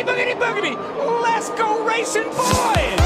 boogity, boogity, boogity. Let's go racing, boys!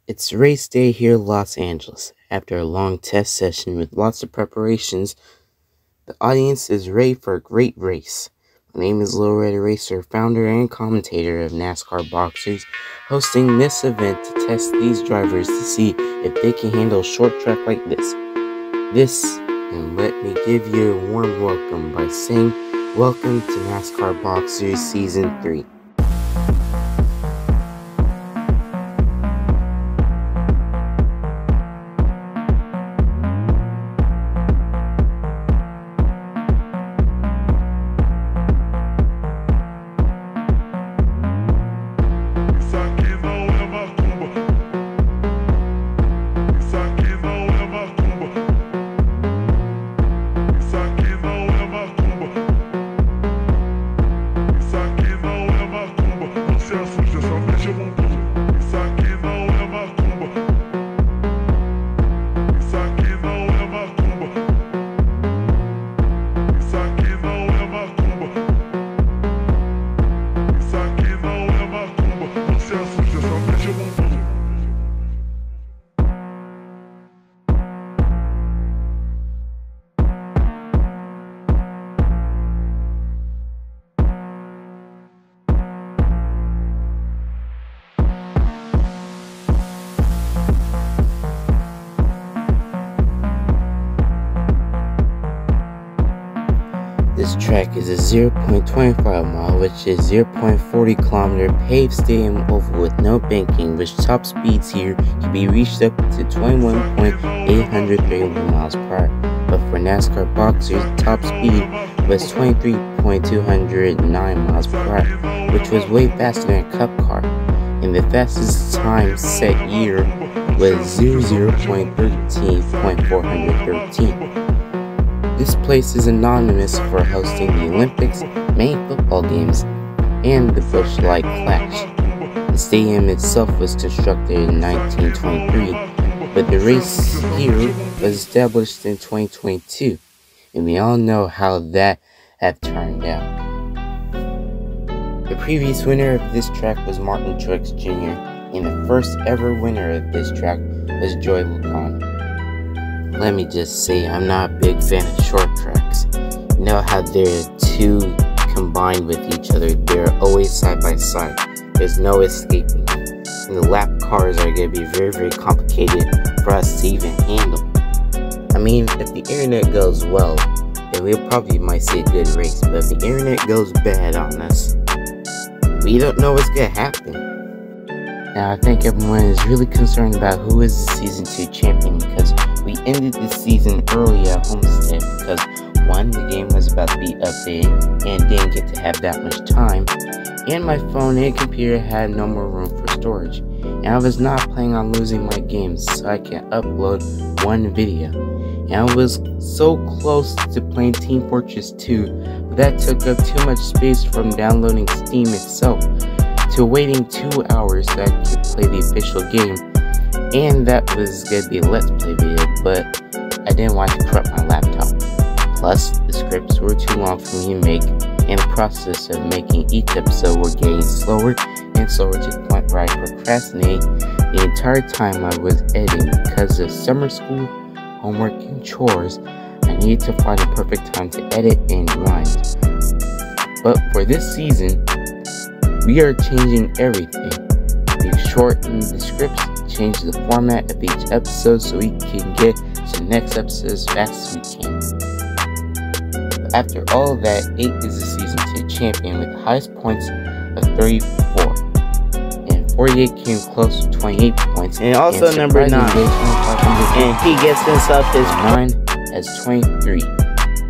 It's race day here in Los Angeles. After a long test session with lots of preparations, the audience is ready for a great race. My name is Lil Red Racer, founder and commentator of NASCAR Box Series, hosting this event to test these drivers to see if they can handle a short track like this. And let me give you a warm welcome by saying, welcome to NASCAR Box Series Season 3. Isso aqui não é macumba. track is a 0.25 mile, which is 0.40 kilometer paved stadium oval with no banking, which top speeds here can be reached up to 21.831 miles per hour. But for NASCAR Box Series, the top speed was 23.209 miles per hour, which was way faster than a cup car. And the fastest time set year was 00.13.413. This place is anonymous for hosting the Olympics, main football games, and the Busch Light Clash. The stadium itself was constructed in 1923, but the race here was established in 2022, and we all know how that have turned out. The previous winner of this track was Martin Truex Jr., and the first ever winner of this track was Joey Logano. Let me just say, I'm not a big fan of short tracks. You know how they're two combined with each other, they're always side by side. There's no escaping. And the lap cars are going to be very, very complicated for us to even handle. I mean, if the internet goes well, then we probably might see a good race. But if the internet goes bad on us, we don't know what's going to happen. Now, I think everyone is really concerned about who is the Season 2 champion, because we ended the season early at Homestead because, one, the game was about to be updated and didn't get to have that much time, and my phone and computer had no more room for storage, and I was not planning on losing my games so I can upload one video. And I was so close to playing Team Fortress 2, but that took up too much space from downloading Steam itself to waiting 2 hours so I could play the official game, and that was going to be a Let's Play video, but I didn't want to corrupt my laptop. Plus, the scripts were too long for me to make, and the process of making each episode were getting slower and slower to the point where I procrastinated the entire time I was editing because of summer school, homework, and chores. I needed to find the perfect time to edit and grind. But for this season, we are changing everything. We've shortened the scripts, changed the format of each episode so we can get to the next episode as fast as we can. But after all of that, 8 is the Season 2 champion with the highest points of 34. And 48 came close with 28 points. And also and number 9. And he gets himself his 9 has 23.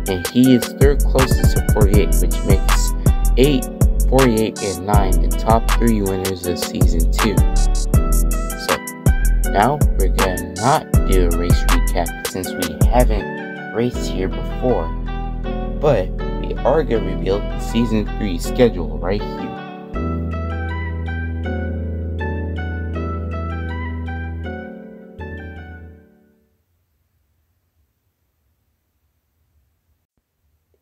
And he is third closest to 48, which makes 8, 48, and 9 the top 3 winners of Season 2. So, now we're gonna not do a race recap since we haven't raced here before, but we are gonna reveal the Season 3 schedule right here.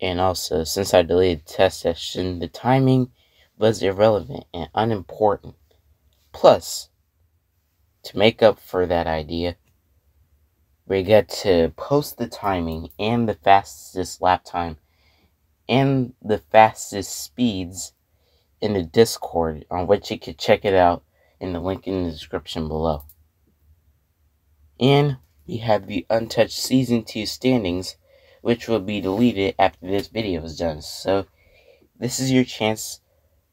And also, since I deleted the test session, the timing was irrelevant and unimportant. Plus, to make up for that idea, we got to post the timing and the fastest lap time and the fastest speeds in the Discord, on which you could check it out in the link in the description below. And we have the untouched Season 2 standings, which will be deleted after this video is done. So, this is your chance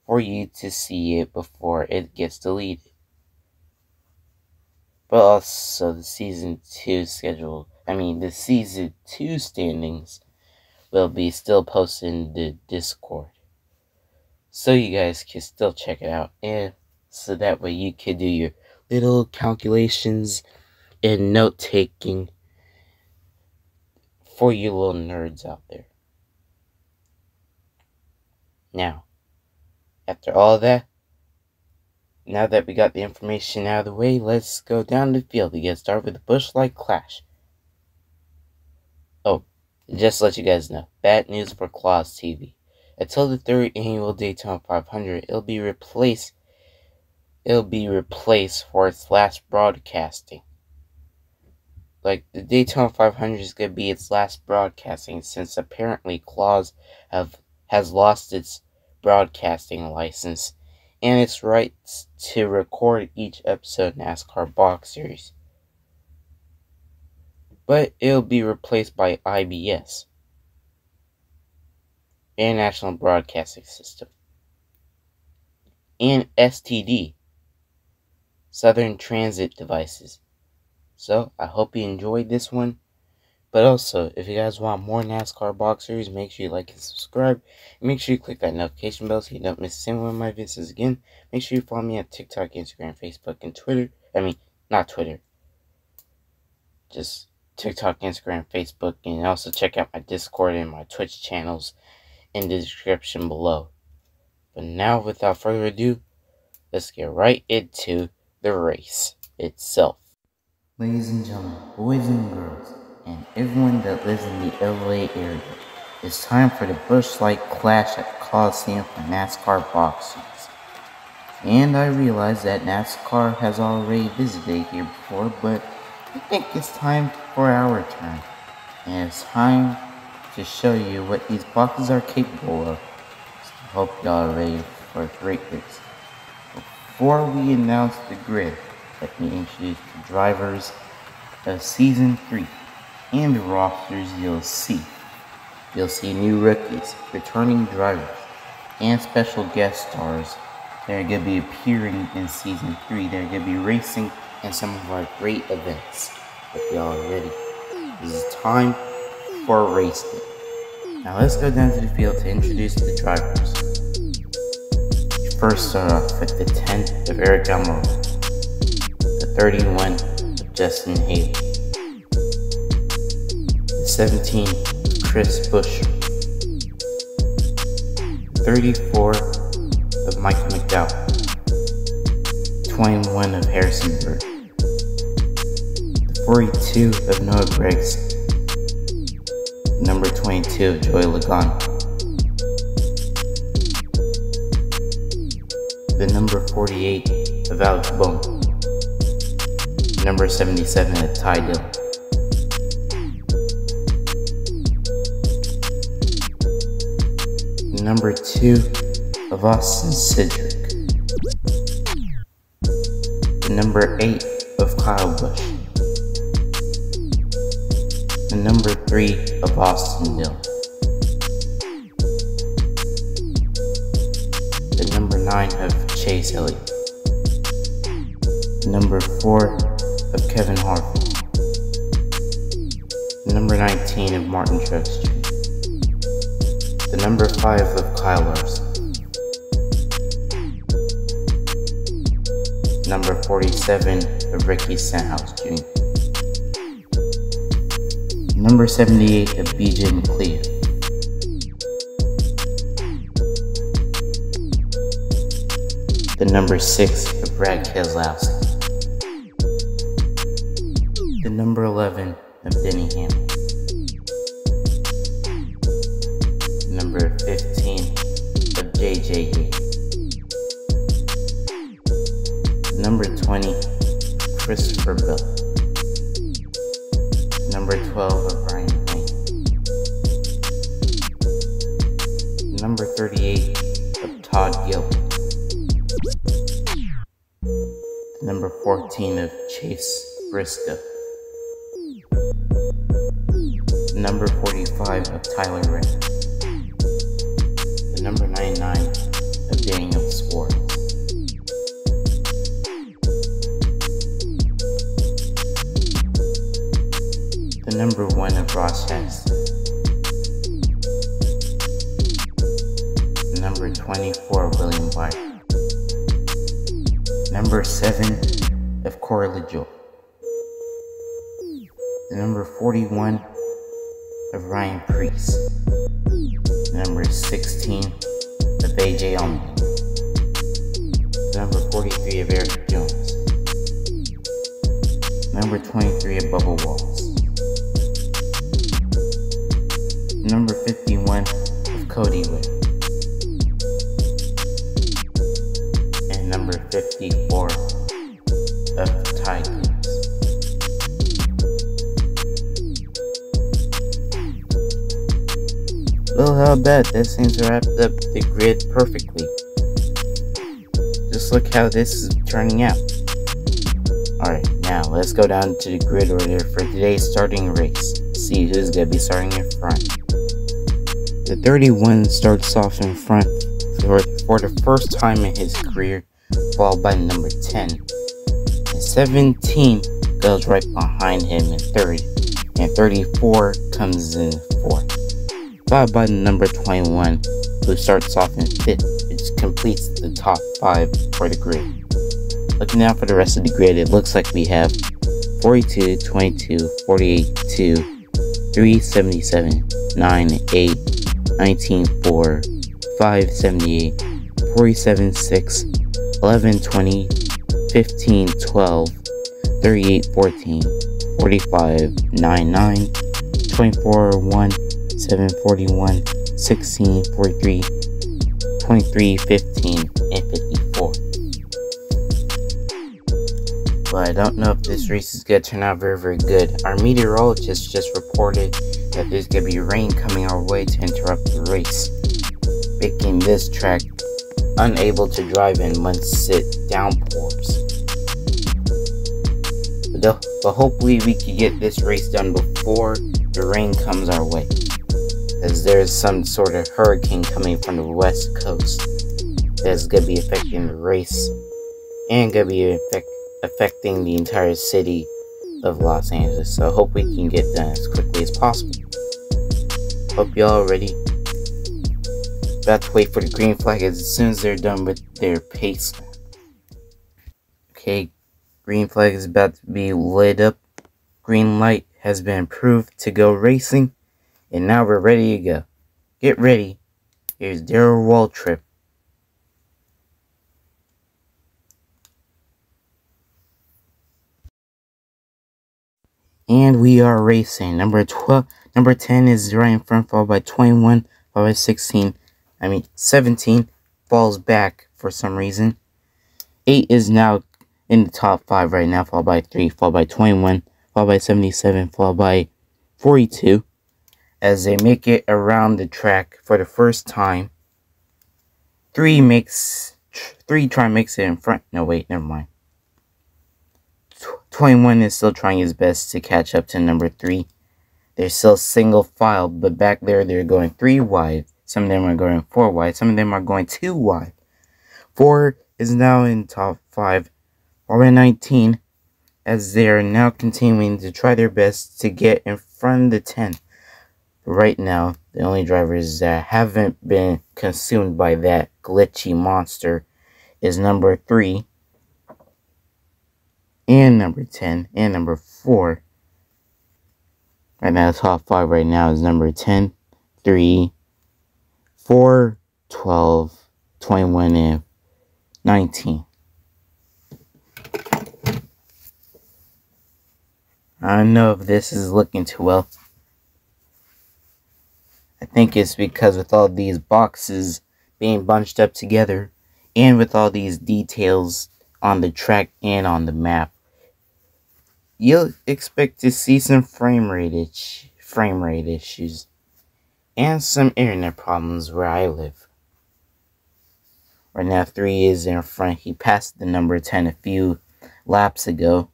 for you to see it before it gets deleted. But also the Season 2 schedule, the Season 2 standings will be still posted in the Discord. So you guys can still check it out, and so that way you can do your little calculations and note-taking for you little nerds out there. Now, after all that, now that we got the information out of the way, let's go down the field to get started with the Busch Light Clash. Oh, just to let you guys know, bad news for Claus TV. Until the 3rd annual Daytona 500, it'll be replaced for its last broadcasting. Like, the Daytona 500 is going to be its last broadcasting, since apparently Claus has lost its broadcasting license and its rights to record each episode of NASCAR Box Series. But it'll be replaced by IBS. International Broadcasting System, and STD, Southern Transit Devices. So, I hope you enjoyed this one. But also, if you guys want more NASCAR Box Series, make sure you like and subscribe. And make sure you click that notification bell so you don't miss a single one of my videos. Again, make sure you follow me on TikTok, Instagram, Facebook, and Twitter. Not Twitter. Just TikTok, Instagram, Facebook. And also check out my Discord and my Twitch channels in the description below. But now, without further ado, let's get right into the race itself. Ladies and gentlemen, boys and girls, and everyone that lives in the LA area, it's time for the Busch Light Clash at Coliseum for NASCAR Box Series. And I realize that NASCAR has already visited here before, but I think it's time for our turn. And it's time to show you what these boxes are capable of. So I hope y'all are ready for a great race. Before we announce the grid, let me introduce the drivers of Season 3 and the rosters you'll see. You'll see new rookies, returning drivers, and special guest stars that are going to be appearing in Season 3. They're going to be racing in some of our great events. Hope y'all are ready. This is time for a race day. Now let's go down to the field to introduce the drivers. First start off with the 10 of Eric Almirola, the 31 of Justin Haley, the 17 of Chris Busch, 34 of Michael McDowell, 21 of Harrison Burke, the 42 of Noah Gragson, number 22 of Joey Logano, the number 48 of Alex Bowman, number 77 of Ty Dillon, number 2 of Austin Cedric, the number 8 of Kyle Busch, the number 3 of Austin Dillon, the number 9 of Chase Elliott, the number 4 of Kevin Harvick, the number 19 of Martin Truex Jr., the number 5 of Kyle Larson, number 47 of Ricky Stenhouse Jr., number 78 of BJ McLeod, the number 6 of Brad Keselowski, the number 11 of Denny Hamlin, number 15 of JJ Yates, number 20 Christopher Bell, number 12 of Ryan Blaney, number 38 of Todd Gilbert, number 14 of Chase Briscoe, number 45 of Tyler Reddick, the number 99 of Daniel Swartz, the number 1 of Ross Chastain, the number 24 of William Byron, number 7 of Corey LaJoie, the number 41 of Ryan Preece, the number 16 of AJ Allman, the number 43 of Eric Jones, number 23 of Bubba Wallace, number 51 of Cody Ware, and number 54 of Ty Gibbs. Well, how about that? Seems to wrap up the grid perfectly. Just look how this is turning out. Alright, now let's go down to the grid order for today's starting race. See who's going to be starting in front. The 31 starts off in front for the first time in his career, followed by number 10. And 17 goes right behind him in third, and 34 comes in fourth, followed by number 21, who starts off in fifth, which completes the top 5 for the grid. Looking out for the rest of the grid, it looks like we have 42, 22, 48, 2, 3, 77, 9, 8, 19, 4, 5, 78, 47, 6, 11, 20, 15, 12, 38, 14, 45, 9, 9, 24, 1, 7, 41, 16, 43, 23, 15, and 54. But I don't know if this race is going to turn out very, very good. Our meteorologist just reported that there's going to be rain coming our way to interrupt the race, making this track unable to drive in once it downpours. But hopefully we can get this race done before the rain comes our way, as there's some sort of hurricane coming from the west coast that's going to be affecting the race and going to be affecting the entire city of Los Angeles. So I hope we can get done as quickly as possible. Hope y'all are ready. About to wait for the green flag as soon as they're done with their pace. Okay, green flag is about to be lit up. Green light has been approved to go racing, and now we're ready to go. Get ready. Here's Darrell Waltrip. And we are racing. Number 10 is right in front, followed by 21, followed by 17 falls back for some reason. 8 is now in the top 5 right now, followed by 3, followed by 21, followed by 77, followed by 42. As they make it around the track for the first time, 3 try makes it in front. No, wait, never mind. 21 is still trying his best to catch up to number 3. They're still single file, but back there they're going 3 wide. Some of them are going 4 wide. Some of them are going 2 wide. 4 is now in top 5, or in 19, as they are now continuing to try their best to get in front of the 10. But right now, the only drivers that haven't been consumed by that glitchy monster is number 3, and number 10, and number 4. Right now, the top 5 right now is number 10, 3, 4, 12, 21, and 19. I don't know if this is looking too well. I think it's because with all these boxes being bunched up together, and with all these details on the track and on the map, you'll expect to see some frame rate issues and some internet problems where I live. Right now, 3 is in front. He passed the number 10 a few laps ago.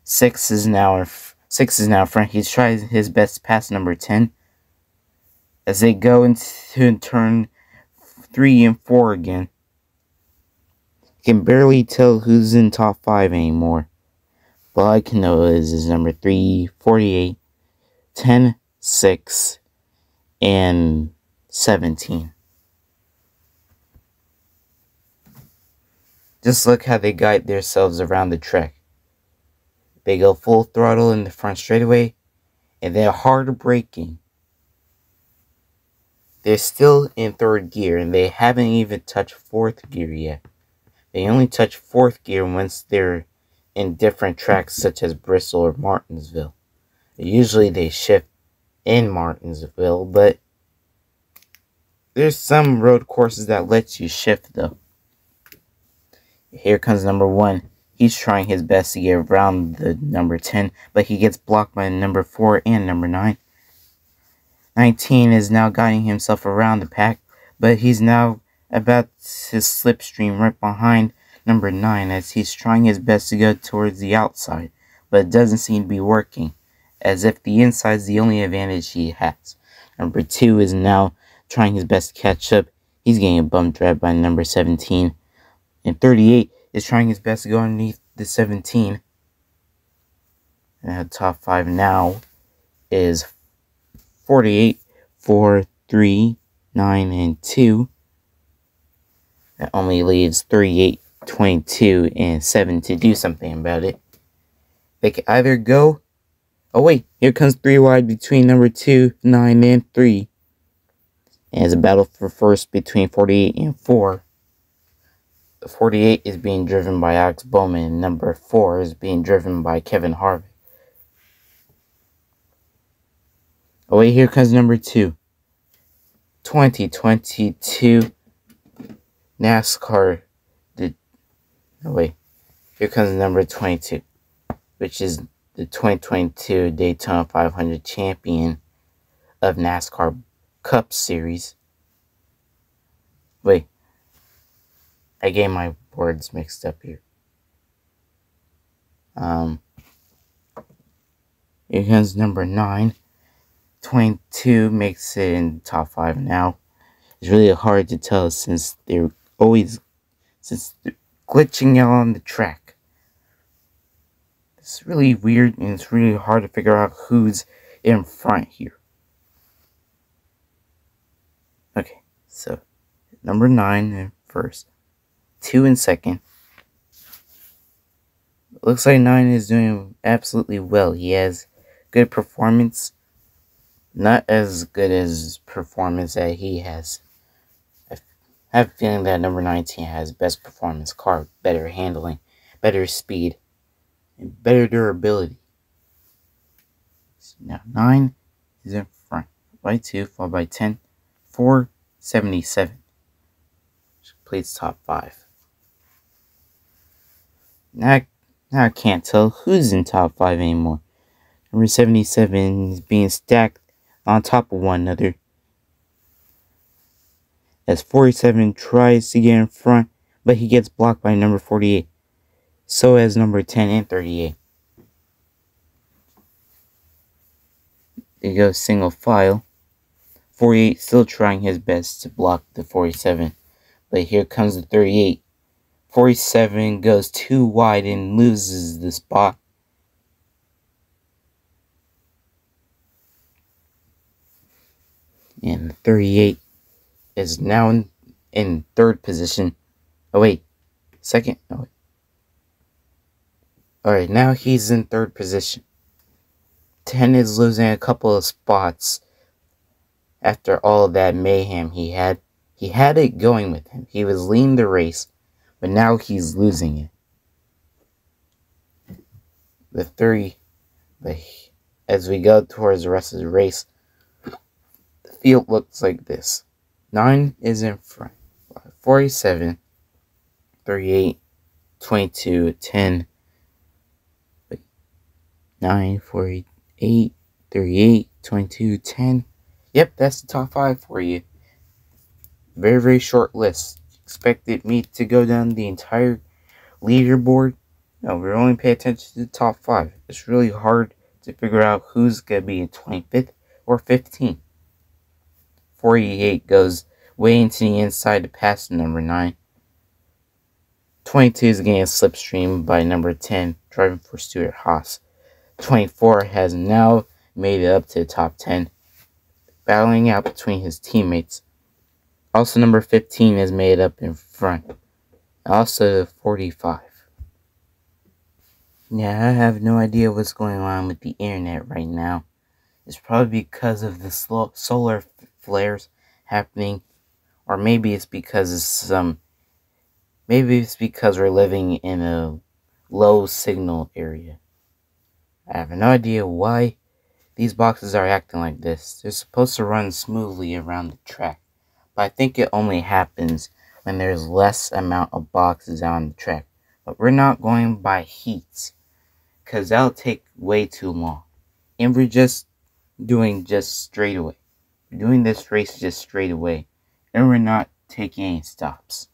6 is now in front. He's trying his best to pass number 10 as they go into turn 3 and 4 again. You can barely tell who's in top 5 anymore. All I can know is number 3, 48, 10, 6, and 17. Just look how they guide themselves around the track. They go full throttle in the front straightaway, and they're hard braking. They're still in 3rd gear, and they haven't even touched 4th gear yet. They only touch 4th gear once they're in different tracks such as Bristol or Martinsville. Usually they shift in Martinsville, but there's some road courses that let you shift though. Here comes number 1. He's trying his best to get around the number 10, but he gets blocked by number 4 and number 9. 19 is now guiding himself around the pack, but he's now about to slipstream right behind number 9 as he's trying his best to go towards the outside, but it doesn't seem to be working, as if the inside is the only advantage he has. Number 2 is now trying his best to catch up. He's getting a bump drive by number 17. And 38 is trying his best to go underneath the 17. And the top 5 now is 48, 4, 3, 9, and 2. That only leaves 38, 22, and 7 to do something about it. They can either go... Oh wait, here comes 3 wide between number 2, 9, and 3. And it's a battle for first between 48 and 4. The 48 is being driven by Alex Bowman, and number 4 is being driven by Kevin Harvick. Oh wait, here comes number 2. 2022 NASCAR. Oh wait, here comes number 22, which is the 2022 Daytona 500 champion of NASCAR Cup Series. Wait, I get my words mixed up here. Here comes number 9. 22 makes it in the top 5 now. It's really hard to tell since they're glitching out on the track. It's really weird and it's really hard to figure out who's in front here. Okay, so number 9 in first, 2 in second. Looks like 9 is doing absolutely well. He has good performance. Not as good as performance that he has. I have a feeling that number 19 has best performance car, better handling, better speed, and better durability. So now 9 is in front by 2, followed by 10, 4, 77. Which completes top 5. Now I can't tell who's in top 5 anymore. Number 77 is being stacked on top of one another. As 47 tries to get in front, but he gets blocked by number 48. So as number 10 and 38. They go single file. 48 still trying his best to block the 47. But here comes the 38. 47 goes too wide and loses the spot. And 38 is now in third position. Oh wait, second. Oh wait. Alright, now he's in third position. 10 is losing a couple of spots after all of that mayhem he had. He had it going with him. He was leading the race, but now he's losing it. The 3, as we go towards the rest of the race, the field looks like this. 9 is in front. 47, 38, 22, 10, 9, 48, 38, 22, 10. Yep, that's the top 5 for you. Very, very short list. Expected me to go down the entire leaderboard? No, we're only paying attention to the top 5. It's really hard to figure out who's going to be in 25th or 15th. 48 goes way into the inside to pass number 9. 22 is getting slipstreamed by number 10, driving for Stuart Haas. 24 has now made it up to the top 10, battling out between his teammates. Also, number 15 is made up in front. Also, 45. Yeah, I have no idea what's going on with the internet right now. It's probably because of the solar flares happening, or maybe it's because we're living in a low signal area. I have no idea why these boxes are acting like this. They're supposed to run smoothly around the track, but I think it only happens when there's less amount of boxes on the track. But we're not going by heats, because that'll take way too long. And we're just doing straight away. We're doing this race just straight away, and we're not taking any stops.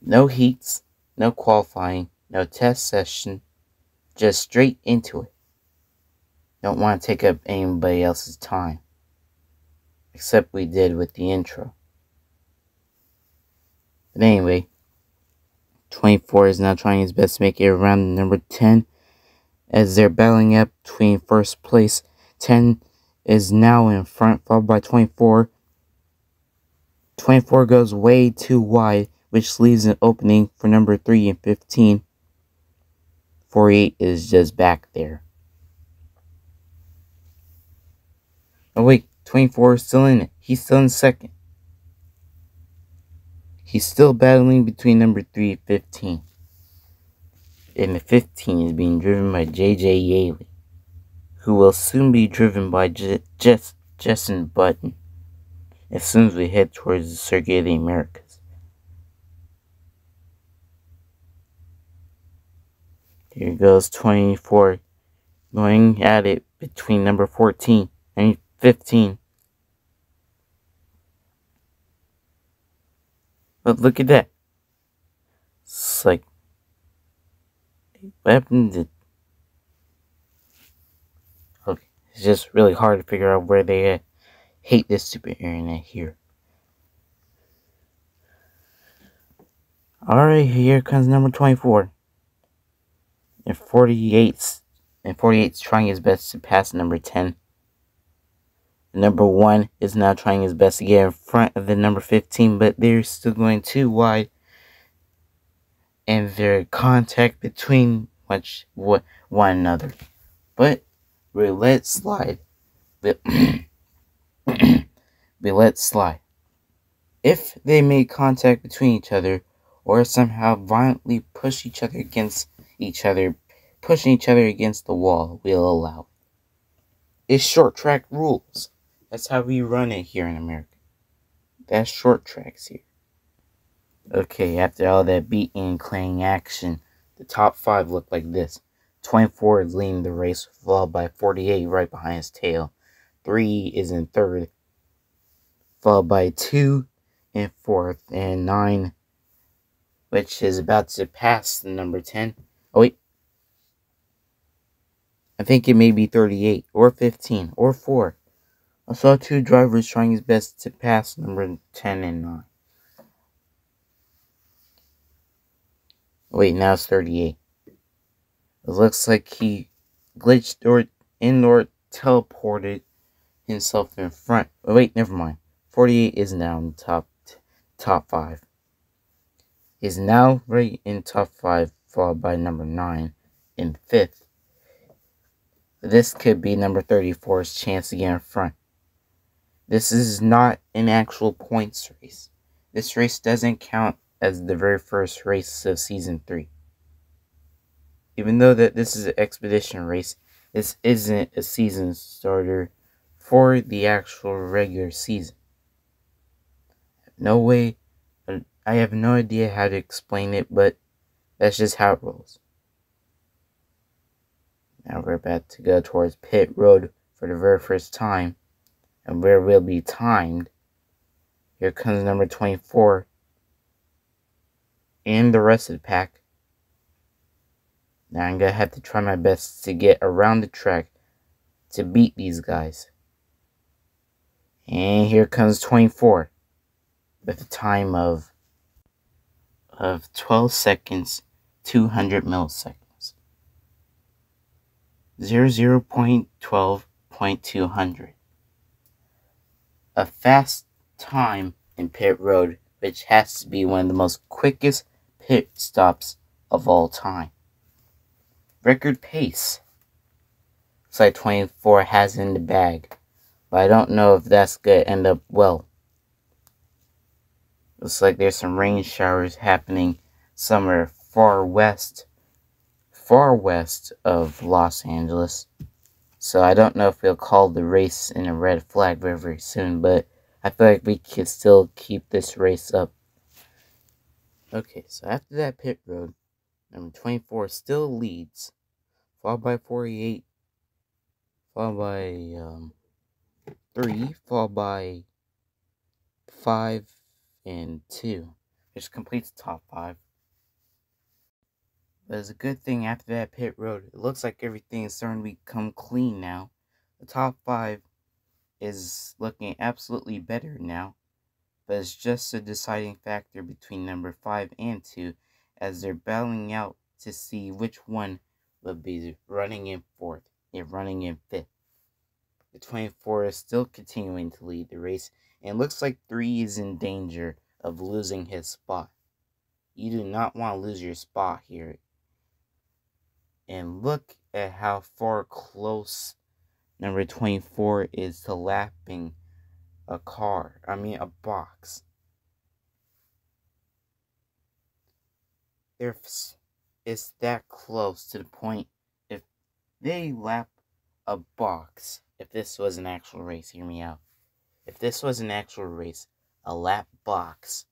No heats, no qualifying, no test session, just straight into it. Don't want to take up anybody else's time. Except we did with the intro. But anyway, 24 is now trying his best to make it around number 10. As they're battling up between first place, 10 is now in front, followed by 24. 24 goes way too wide, which leaves an opening for number 3 and 15. 48 is just back there. Oh wait, 24 is still in it. He's still in second. He's still battling between number 3 and 15. And the 15 is being driven by J.J. Yaley, who will soon be driven by Justin Button as soon as we head towards the Circuit of the Americas. Here goes 24 going at it between number 14 and 15. But look at that. It's like, what happened to... Okay, it's just really hard to figure out where they at. Hate this stupid internet here. Alright, here comes number 24. And 48's trying his best to pass number 10. Number 1 is now trying his best to get in front of the number 15, but they're still going too wide. And their contact between one another. But we let it slide. We let it slide. If they make contact between each other, or somehow violently push each other against each other, pushing each other against the wall, we'll allow it. It's short track rules. That's how we run it here in America. That's short tracks here. Okay, after all that beating and clang action, the top 5 look like this. 24 is leading the race, followed by 48 right behind his tail. 3 is in third, followed by 2 in fourth, and 9, which is about to pass the number 10. Oh wait, I think it may be 38, or 15, or 4. I saw 2 drivers trying his best to pass number 10 and 9. Wait, now it's 38. It looks like he glitched or teleported himself in front. Oh, wait, never mind. 48 is now in top 5. Is now right in top 5, followed by number 9 in 5th. This could be number 34's chance to get in front. This is not an actual points race. This race doesn't count as the very first race of season 3. Even though that this is an expedition race, this isn't a season starter for the actual regular season. I have no idea how to explain it, but that's just how it rolls. Now we're about to go towards pit road for the very first time, and where we'll be timed. Here comes number 24 and the rest of the pack. Now I'm going to have to try my best to get around the track to beat these guys. And here comes 24 with a time of 12 seconds, 200 milliseconds. 00.12.200. A fast time in pit road, which has to be one of the most quickest pit stops of all time. Record pace. Looks like 24 has in the bag, but I don't know if that's gonna end up well. Looks like there's some rain showers happening somewhere far west of Los Angeles. So I don't know if we'll call the race in a red flag very, very soon, but I feel like we could still keep this race up. Okay, so after that pit road, number 24 still leads, followed by 48, followed by 3, followed by 5 and 2, which completes the top 5. But it's a good thing after that pit road. It looks like everything is starting to become clean now. The top 5 is looking absolutely better now. But it's just a deciding factor between number 5 and 2 as they're battling out to see which one will be running in 4th and running in 5th. The 24 is still continuing to lead the race, and it looks like 3 is in danger of losing his spot. You do not want to lose your spot here. And look at how far close number 24 is to lapping a box. It's that close to the point if they lap a box, if this was an actual race, hear me out. If this was an actual race, a lap box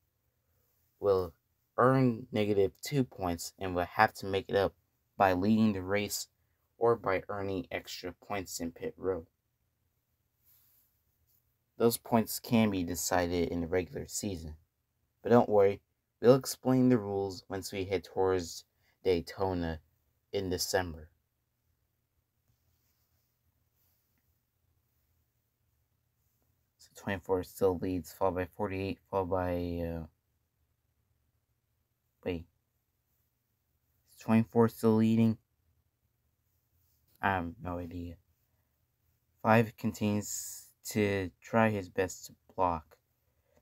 will earn -2 points and will have to make it up by leading the race or by earning extra points in pit road. Those points can be decided in the regular season. But don't worry, we'll explain the rules once we head towards Daytona in December. So 24 still leads, followed by 48, followed by, wait. Is 24 still leading? I have no idea. 5 continues to try his best to block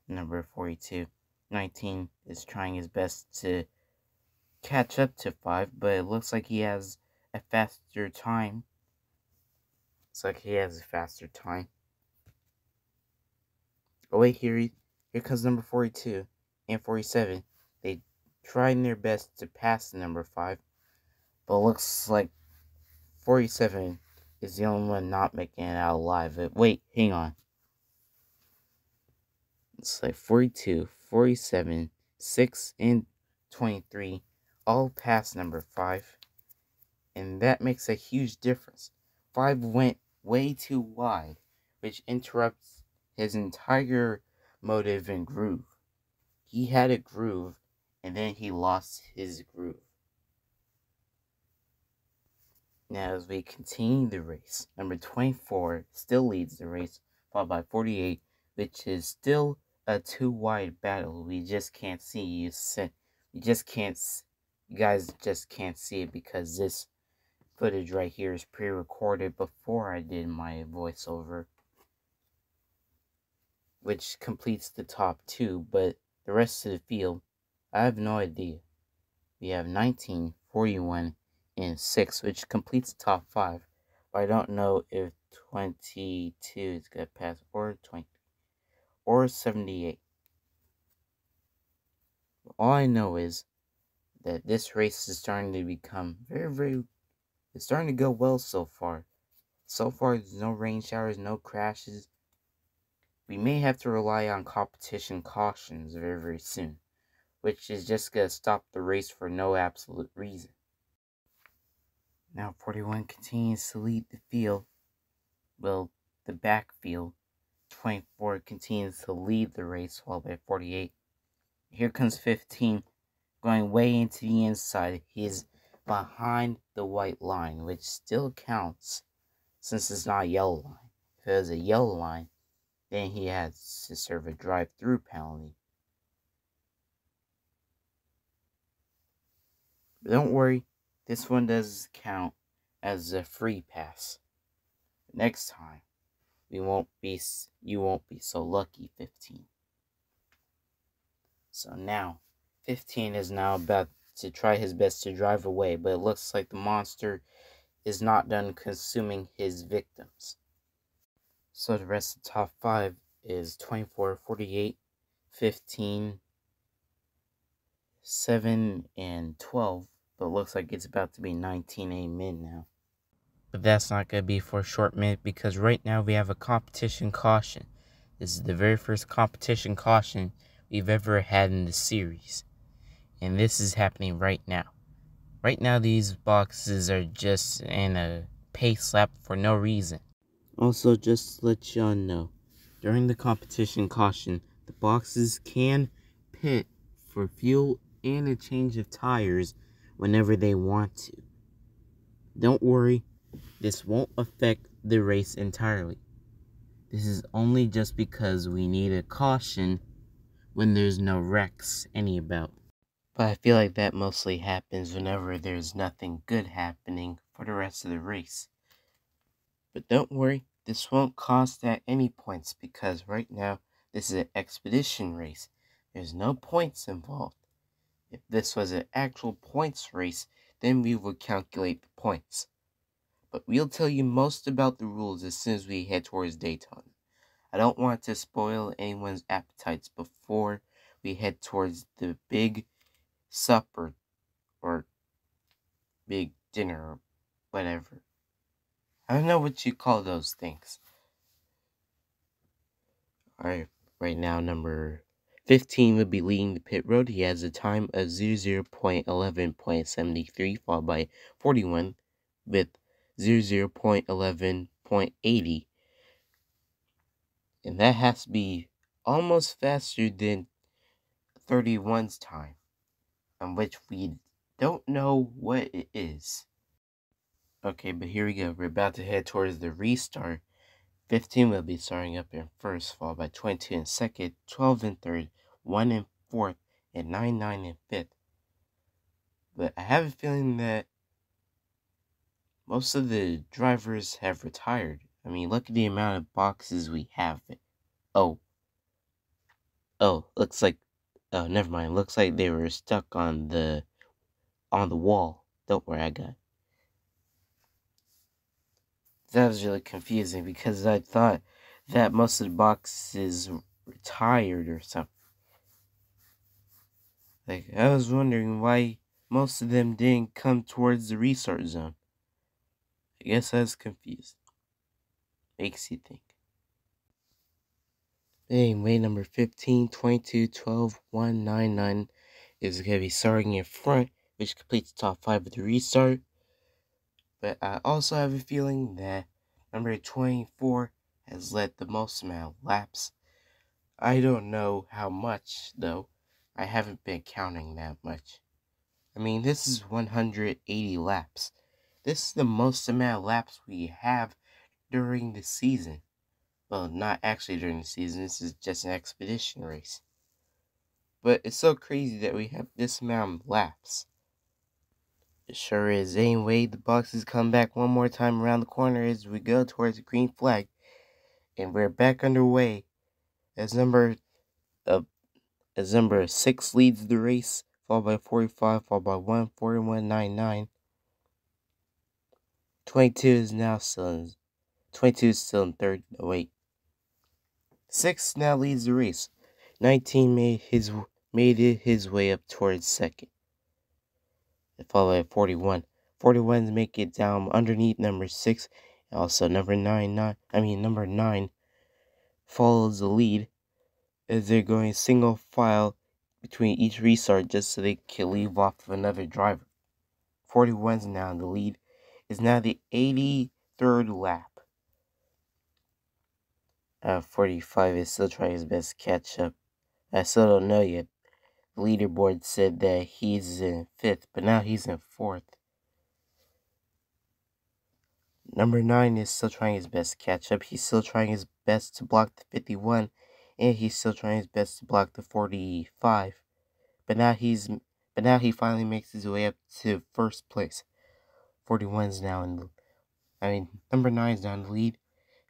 number 42. 19 is trying his best to catch up to 5, but it looks like he has a faster time. Oh wait, here comes number 42 and 47. They trying their best to pass the number 5, but it looks like 47 is the only one not making it out alive. But wait, hang on. It's like 42, 47, 6, and 23 all pass number 5. And that makes a huge difference. 5 went way too wide, which interrupts his entire motive and groove. He had a groove, and then he lost his groove. Now, as we continue the race, number 24 still leads the race, followed by 48, which is still a 2-wide battle. We just can't see you guys just can't see it because this footage right here is pre-recorded before I did my voiceover, which completes the top 2, but the rest of the field, I have no idea. We have 19, 41, and 6, which completes the top 5, but I don't know if 22 is going to pass, or 23, or 78. All I know is that this race is starting to become it's starting to go well so far. So far, there's no rain showers, no crashes. We may have to rely on competition cautions very, very soon, which is just going to stop the race for no absolute reason. Now 41 continues to lead the field. Well, the backfield. 24 continues to lead the race, followed by 48. Here comes 15, going way into the inside. He is behind the white line, which still counts since it's not a yellow line. If it was a yellow line, then he has to serve a drive-through penalty. But don't worry, this one does count as a free pass. Next time, you won't be so lucky, 15. So now, 15 is now about to try his best to drive away, but it looks like the monster is not done consuming his victims. So the rest of the top 5 is 24, 48, 15, 7, and 12. But it looks like it's about to be 19 amen now. But that's not going to be for a short minute because right now we have a competition caution. This is the very first competition caution we've ever had in the series. And this is happening right now. Right now these boxes are just in a pace lap for no reason. Also, just to let y'all know, during the competition caution, the boxes can pit for fuel and a change of tires whenever they want to. Don't worry, this won't affect the race entirely. This is only just because we need a caution when there's no wrecks any about. But I feel like that mostly happens whenever there's nothing good happening for the rest of the race. But don't worry, this won't cost at any points because right now this is an expedition race. There's no points involved. If this was an actual points race, then we would calculate the points. But we'll tell you most about the rules as soon as we head towards Daytona. I don't want to spoil anyone's appetites before we head towards the big supper or big dinner or whatever. I don't know what you call those things. Alright, right now number 15 will be leading the pit road. He has a time of 00.11.73, followed by 41 with 00.11.80. And that has to be almost faster than 31's time, on which we don't know what it is. Okay, but here we go. We're about to head towards the restart. 15 will be starting up in first, followed by 22 in second, 12 in third, 1 in fourth, and 9 in fifth. But I have a feeling that most of the drivers have retired. I mean, look at the amount of boxes we have. Looks like, never mind. Looks like they were stuck on the wall. Don't worry, I got it. That was really confusing because I thought that most of the boxes retired or something. Like, I was wondering why most of them didn't come towards the restart zone. I guess I was confused. Makes you think. Anyway, number 15, 22, 12, 1, 9, 9 is going to be starting in front, which completes the top 5 of the restart. But I also have a feeling that number 24 has led the most amount of laps. I don't know how much, though. I haven't been counting that much. I mean, this is 180 laps. This is the most amount of laps we have during the season. Well, not actually during the season. This is just an expedition race. But it's so crazy that we have this amount of laps. It sure is. Anyway, the boxes come back one more time around the corner as we go towards the green flag. And we're back underway as number 6 leads the race, followed by 45, followed by 1, 41, 99. 22 is still in third. Oh, wait. 6 now leads the race. 19 made it his way up towards second, followed by 41. 41's make it down underneath number 6. Also, number 9 follows the lead as they're going single file between each restart just so they can leave off of another driver. 41's now in the lead. It's now the 83rd lap. 45 is still trying his best to catch up. I still don't know yet. The leaderboard said that he's in 5th, but now he's in 4th. Number 9 is still trying his best to catch up. He's still trying his best to block the 51, and he's still trying his best to block the 45. But now he finally makes his way up to first place. 41's now number 9 is now in the lead.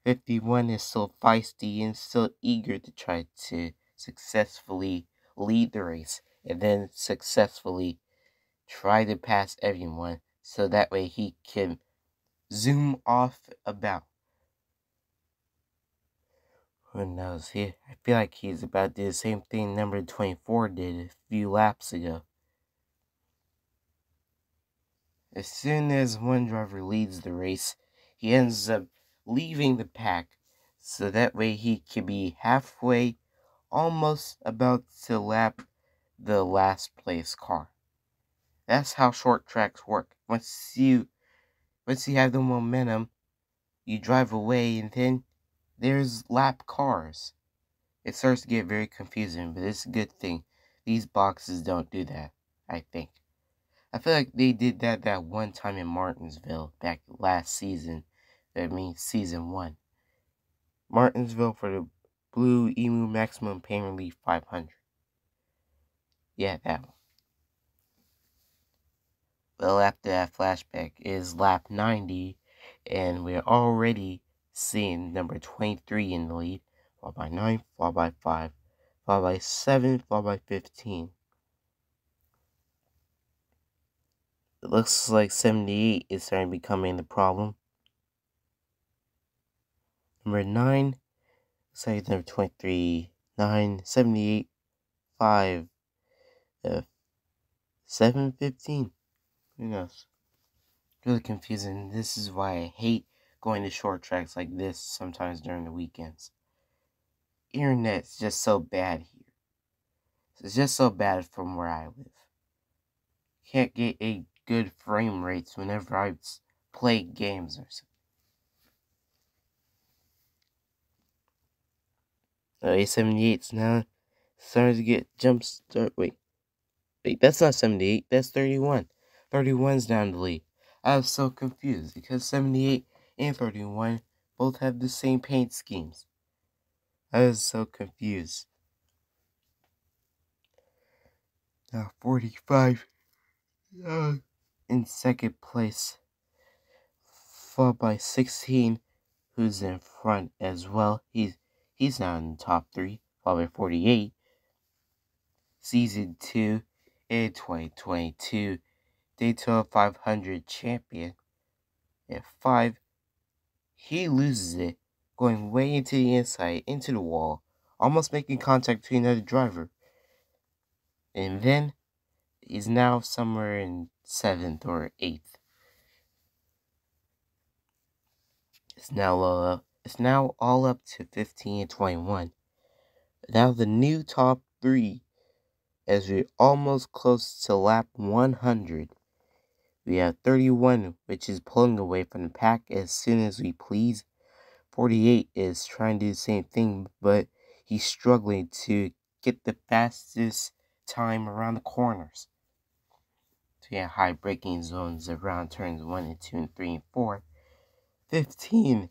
51 is still feisty and still eager to try to successfully lead the race and then successfully try to pass everyone so that way he can zoom off about. Who knows? I feel like he's about to do the same thing number 24 did a few laps ago. As soon as one driver leads the race, he ends up leaving the pack so that way he can be halfway, almost about to lap the last place car. That's how short tracks work. Once you have the momentum, you drive away and then there's lap cars. It starts to get very confusing, but it's a good thing. These boxes don't do that, I think. I feel like they did that one time in Martinsville back last season. That means season 1. Martinsville for the Blue Emu Maximum Pain Relief 500. Yeah, that one. Well, after that flashback is lap 90, and we're already seeing number 23 in the lead, followed by 9, followed by 5, followed by 7, followed by 15. It looks like 78 is starting to becoming the problem. Number 9, sorry, number 23, 9, 78, 5, 7, 15. Who knows? Really confusing. This is why I hate going to short tracks like this sometimes during the weekends. Internet's just so bad here. It's just so bad from where I live. Can't get a good frame rates whenever I play games or something. A78's now starting to get jump start. Wait, that's not 78. That's 31. 31's down the lead. I was so confused because 78 and 31 both have the same paint schemes. I was so confused. Now 45 in second place, followed by 16, who's in front as well. He's now in the top 3, followed by 48. Season 2 in 2022 Daytona 500 champion. At 5, he loses it, going way into the inside, into the wall, almost making contact to another driver. And then he's now somewhere in 7th or 8th. It's now all up to 15 and 21. Now the new top 3, as we're almost close to lap 100. We have 31, which is pulling away from the pack as soon as we please. 48 is trying to do the same thing, but he's struggling to get the fastest time around the corners. So yeah, high braking zones around turns 1 and 2 and 3 and 4. 15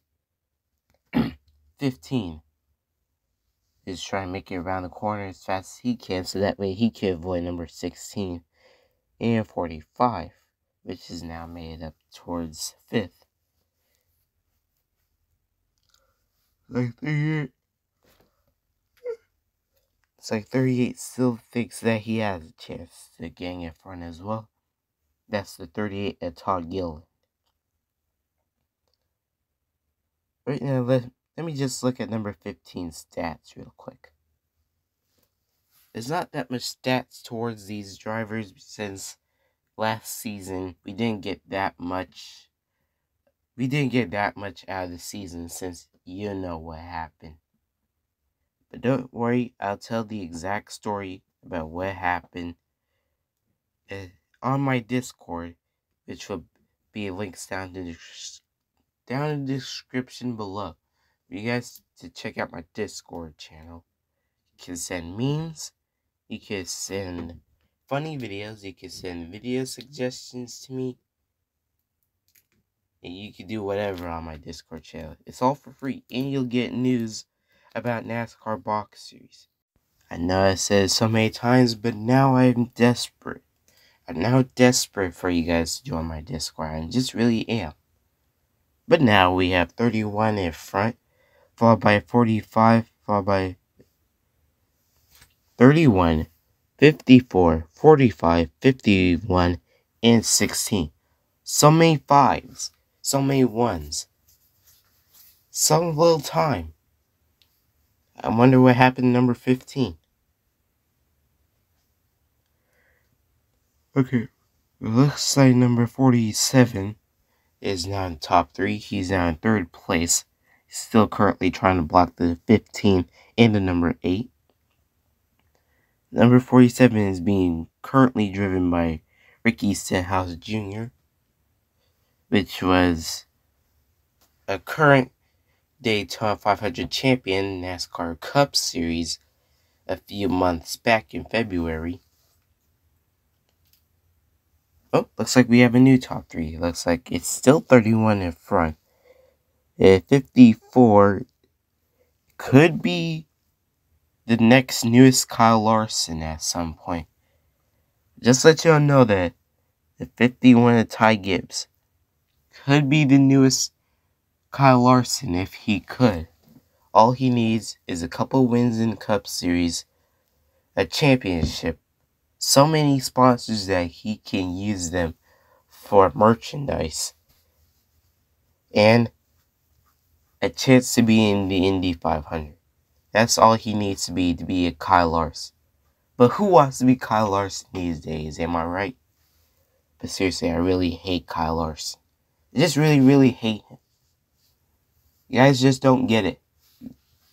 is trying to make it around the corner as fast as he can, so that way he can avoid number 16 and 45, which is now made up towards 5th. It's like 38 still thinks that he has a chance to gang in front as well. That's the 38 at Todd Gillen. Right now, let me just look at number 15 stats real quick. There's not that much stats towards these drivers since last season we didn't get that much. We didn't get that much out of the season since you know what happened. But don't worry, I'll tell the exact story about what happened on my Discord, which will be links down in the description below. For you guys to check out my Discord channel. You can send memes, you can send funny videos, you can send video suggestions to me, and you can do whatever on my Discord channel. It's all for free, and you'll get news about NASCAR Box Series. I know I said it so many times, but now I'm desperate. I'm now desperate for you guys to join my Discord. I just really am. But now we have 31 in front, followed by 45, followed by 31, 54, 45, 51, and 16. So many 5s, so many 1s. So little time. I wonder what happened to number 15. Okay, it looks like number 47 is now in top 3. He's now in 3rd place. He's still currently trying to block the 15 and the number 8. Number 47 is being currently driven by Ricky Stenhouse Jr., which was a current Daytona 500 champion NASCAR Cup Series a few months back in February. Oh, looks like we have a new top 3. Looks like it's still 31 in front. 54 could be the next newest Kyle Larson at some point. Just let y'all know that the 51 of Ty Gibbs could be the newest Kyle Larson if he could. All he needs is a couple wins in the Cup Series, a championship, so many sponsors that he can use them for merchandise, and a chance to be in the Indy 500. That's all he needs to be a Kyle Larson. But who wants to be Kyle Larson these days, am I right? But seriously, I really hate Kyle Larson. I just really, really hate him. You guys just don't get it.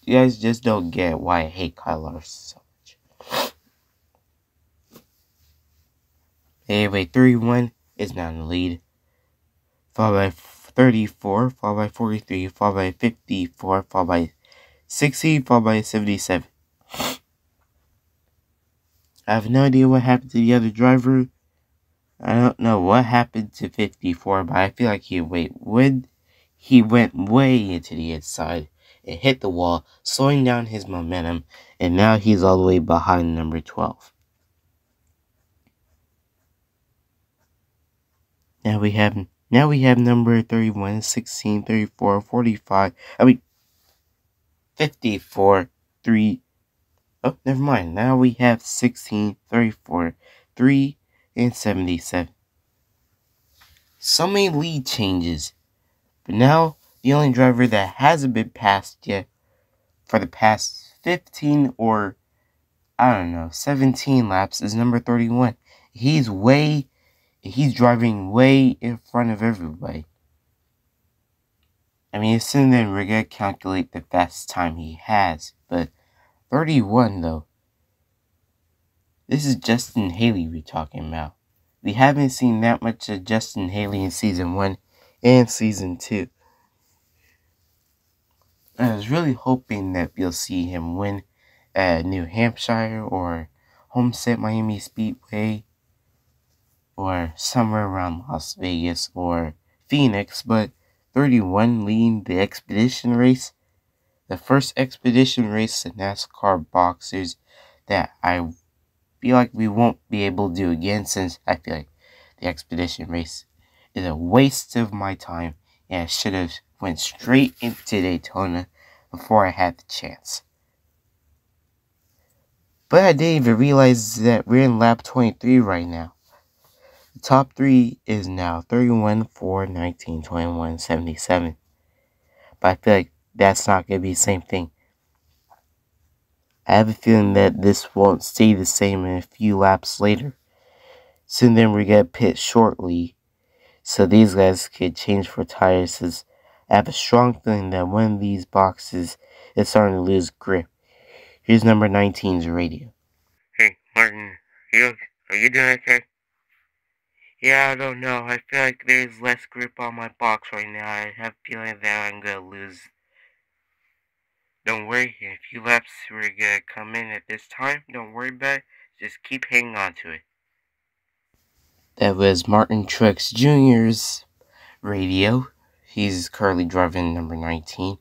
You guys just don't get why I hate Kyle Larson so much. Anyway, 31 is now in the lead. Followed by 34, followed by 43, followed by 54, followed by 60, followed by 77. I have no idea what happened to the other driver. I don't know what happened to 54, but I feel like he went way into the inside and hit the wall, slowing down his momentum, and now he's all the way behind number 12. Now we have number 31, 16, 34, 45. 54, 3. Oh, never mind. Now we have 16, 34, 3, and 77. So many lead changes. But now, the only driver that hasn't been passed yet for the past 15 or, 17 laps is number 31. He's driving way in front of everybody. I mean, soon then we're going to calculate the fastest time he has. But 31, though. This is Justin Haley we're talking about. We haven't seen that much of Justin Haley in Season 1 and Season 2. I was really hoping that we'll see him win at New Hampshire or Homestead Miami Speedway or somewhere around Las Vegas or Phoenix, but 31 leading the Expedition race, the first Expedition race in NASCAR Box Series that I feel like we won't be able to do again, since I feel like the Expedition race is a waste of my time and I should have went straight into Daytona before I had the chance. But I didn't even realize that we're in lap 23 right now. The top 3 is now 31, 4, 19, 21, 77. But I feel like that's not going to be the same thing. I have a feeling that this won't stay the same in a few laps later. Soon then we're going to pit shortly, so these guys could change for tires, since I have a strong feeling that one of these boxes is starting to lose grip. Here's number 19's radio. Hey, Martin, are you doing okay? Yeah, I don't know. I feel like there's less grip on my box right now. I have a feeling that I'm going to lose. Don't worry, in a few laps we're going to come in at this time. Don't worry about it. Just keep hanging on to it. That was Martin Truex Jr.'s radio. He's currently driving number 19.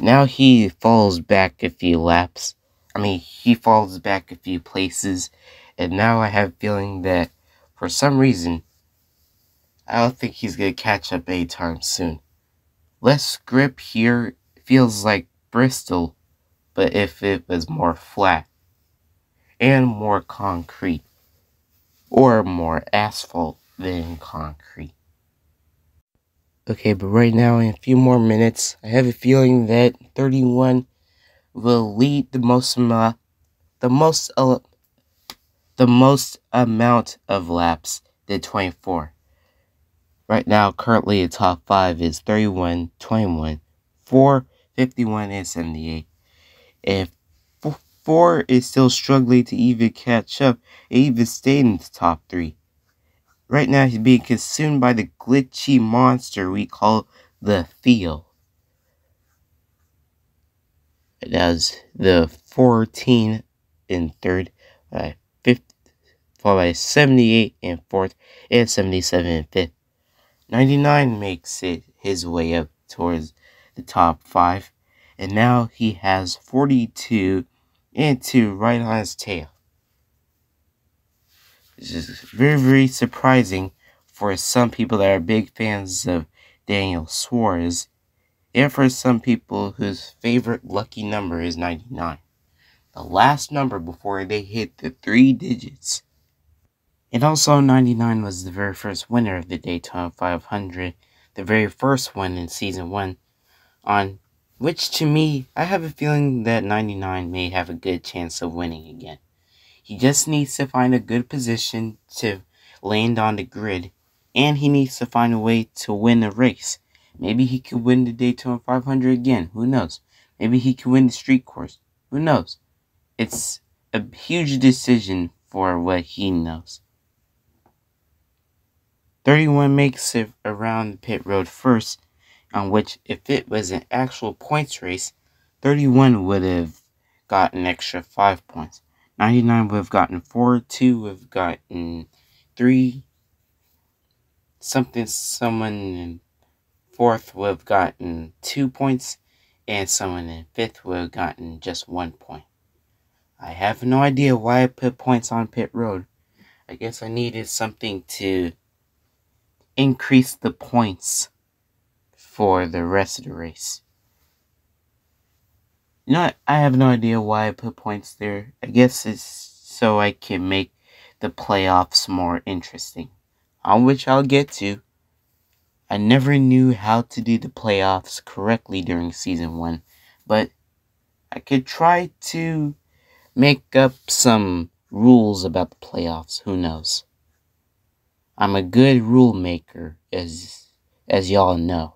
Now he falls back a few laps. He falls back a few places. And now I have a feeling that, for some reason, I don't think he's going to catch up anytime soon. Less grip here feels like Bristol, but if it was more flat and more concrete, or more asphalt than concrete. Okay, but right now, in a few more minutes, I have a feeling that 31 will lead the most amount of laps than 24. Right now, currently the top 5 is 31, 21, 4, 51, and 78. And 4 is still struggling to even catch up and even stay in the top 3. Right now, he's being consumed by the glitchy monster we call the field. That was the 14 in third, followed by 78 in 4th, and 77 in 5th. 99 makes it his way up towards the top 5, and now he has 42 and 2 right on his tail. This is very, very surprising for some people that are big fans of Daniel Suarez, and for some people whose favorite lucky number is 99. The last number before they hit the 3 digits. And also 99 was the very first winner of the Daytona 500, the very first one in Season 1, on which to me, I have a feeling that 99 may have a good chance of winning again. He just needs to find a good position to land on the grid, and he needs to find a way to win a race. Maybe he could win the Daytona 500 again, who knows? Maybe he could win the street course, who knows? It's a huge decision for what he knows. 31 makes it around the pit road first, on which if it was an actual points race, 31 would have got an extra 5 points. 99 would have gotten 4, 2 would have gotten 3, someone in 4th would have gotten 2 points, and someone in 5th would have gotten just 1 point. I have no idea why I put points on pit road. I guess I needed something to increase the points for the rest of the race. You know what? I have no idea why I put points there. I guess it's so I can make the playoffs more interesting, on which I'll get to. I never knew how to do the playoffs correctly during Season 1, but I could try to make up some rules about the playoffs, who knows. I'm a good rule maker, as y'all know.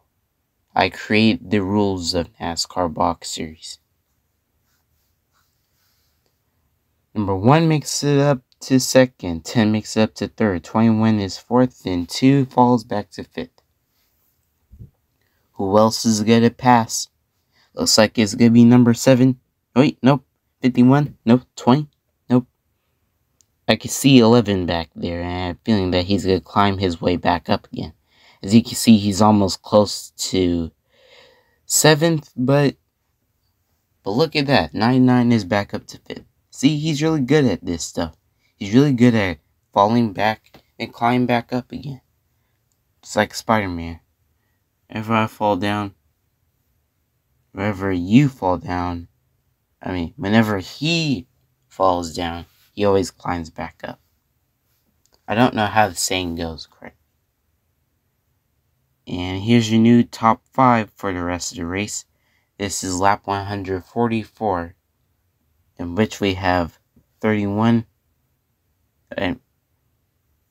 I create the rules of NASCAR Box Series. Number 1 makes it up to 2nd, 10 makes it up to 3rd, 21 is 4th, and 2 falls back to 5th. Who else is gonna pass? Looks like it's gonna be number 7. Wait, nope. 51, nope. 20, nope. I can see 11 back there, and I have a feeling that he's gonna climb his way back up again. As you can see, he's almost close to 7th, but look at that. 99 is back up to 5th. See, he's really good at this stuff. He's really good at falling back and climbing back up again. It's like Spider-Man. Whenever I fall down, wherever you fall down, whenever he falls down, he always climbs back up. I don't know how the saying goes correct. And here's your new top 5 for the rest of the race. This is lap 144, in which we have 31 and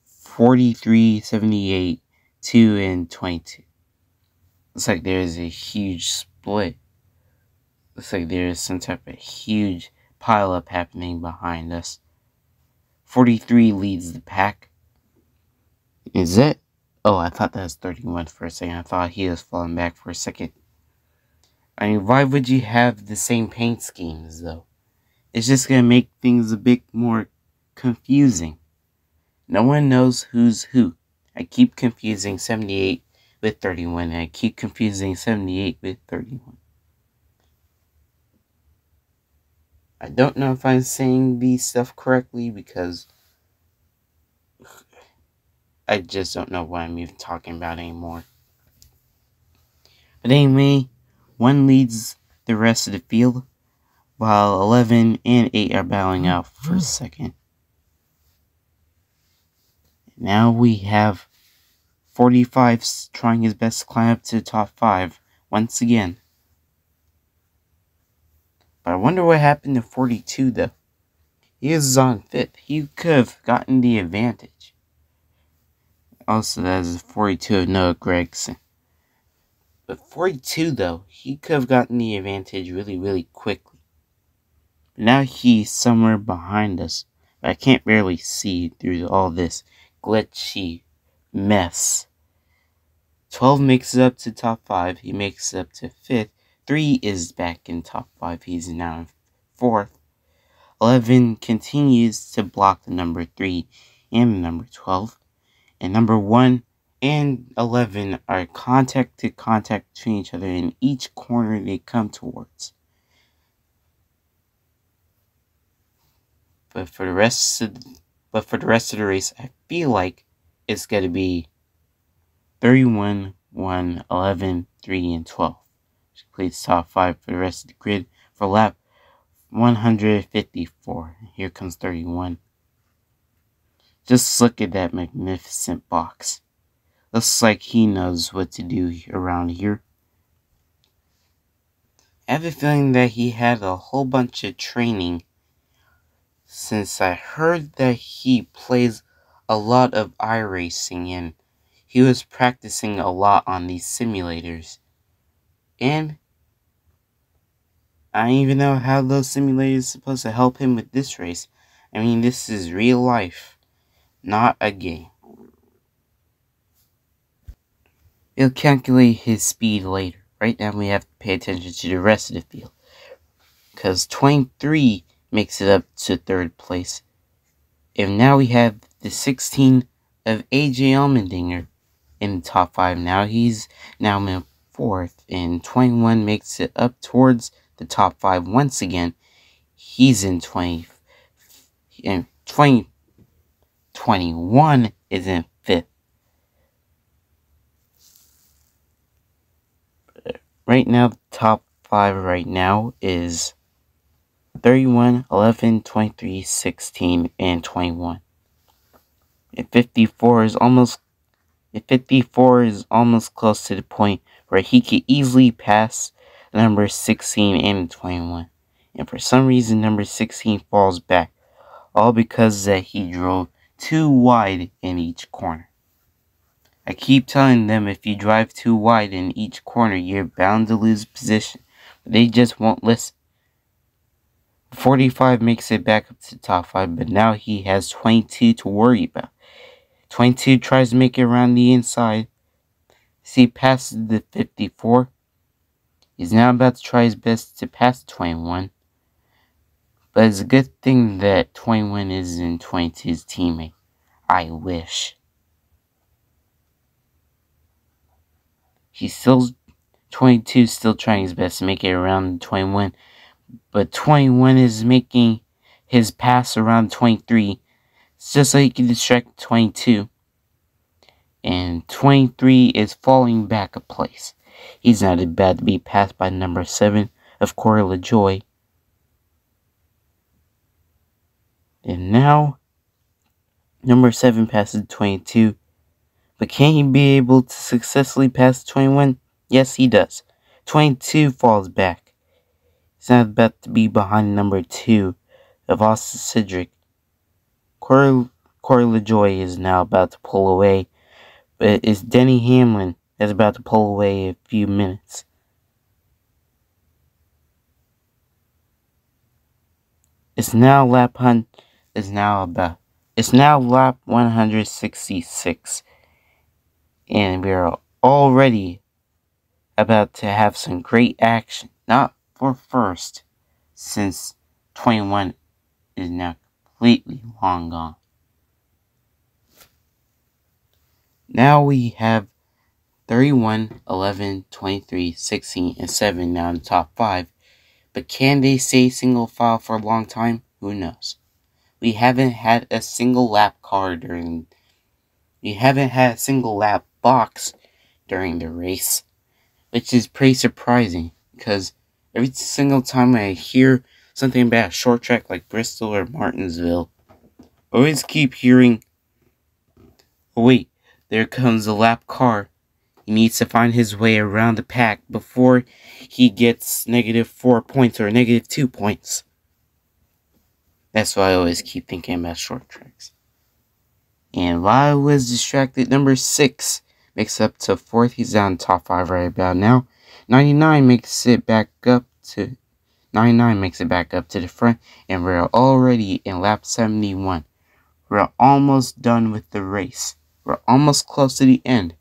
43, 78, 2, and 22. Looks like there's a huge split. Looks like there's some type of huge pileup happening behind us. 43 leads the pack. Is that? Oh, I thought that was 31 for a second. I thought he was falling back for a second. Why would you have the same paint schemes, though? It's just going to make things a bit more confusing. No one knows who's who. I keep confusing 78 with 31, and I keep confusing 78 with 31. I don't know if I'm saying these stuff correctly, because I just don't know what I'm even talking about anymore. But anyway, 1 leads the rest of the field, while 11 and 8 are battling out for 2nd. Now we have 45 trying his best to climb up to the top 5 once again. But I wonder what happened to 42, though. He is on 5th. He could have gotten the advantage. Also, that is 42 of Noah Gragson. But 42, though, he could have gotten the advantage really, really quickly. But now he's somewhere behind us. But I can't barely see through all this glitchy mess. 12 makes it up to top 5. He makes it up to 5th. 3 is back in top 5. He's now in 4th. 11 continues to block the number 3 and the number 12. And number 1 and 11 are contact to contact between each other in each corner they come towards. But for the rest of the race, I feel like it's going to be 31, 1, 11, 3, and 12. Which completes top 5 for the rest of the grid for lap 154. Here comes 31. Just look at that magnificent box. Looks like he knows what to do around here. I have a feeling that he had a whole bunch of training, since I heard that he plays a lot of iRacing and he was practicing a lot on these simulators. And I don't even know how those simulators are supposed to help him with this race. I mean, this is real life, not a game. It'll calculate his speed later. Right now we have to pay attention to the rest of the field, because 23 makes it up to 3rd place. And now we have the 16 of AJ Allmendinger in the top 5. Now he's now in 4th, and 21 makes it up towards the top 5 once again. He's in 20, and 21 is in 5th. Right now, the top 5 right now is 31, 11, 23, 16, and 21. And 54 is almost close to the point where he could easily pass number 16 and 21. And for some reason, number 16 falls back, all because that he drove too wide in each corner. I keep telling them if you drive too wide in each corner, you're bound to lose position. But they just won't listen. 45 makes it back up to the top 5, but now he has 22 to worry about. 22 tries to make it around the inside. See, passes the 54. He's now about to try his best to pass 21. But it's a good thing that 21 isn't 22's teammate. I wish. He's still 22, still trying his best to make it around 21. But 21 is making his pass around 23. It's just so he can distract 22. And 23 is falling back a place. He's not about to be passed by number 7 of Corey LaJoy. And now, number 7 passes 22. But can he be able to successfully pass 21? Yes, he does. 22 falls back. He's not about to be behind number 2 of Austin Cedric. Corey LaJoy is now about to pull away. But it's Denny Hamlin that's about to pull away in a few minutes. It's now lap 166. And we are already about to have some great action. Not for first, since 21 is now completely long gone. Now we have 31, 11, 23, 16, and 7 now in the top 5. But can they stay single file for a long time? Who knows? We haven't had a single lap box during the race, which is pretty surprising, because every single time I hear something about a short track like Bristol or Martinsville, I always keep hearing, oh wait, there comes a lap car. He needs to find his way around the pack before he gets -4 points or -2 points. That's why I always keep thinking about short tracks. And while I was distracted, number 6 makes up to 4th. He's down top 5 right about now. 99 makes it back up to the front, and we're already in lap 71. We're almost done with the race. We're almost close to the end,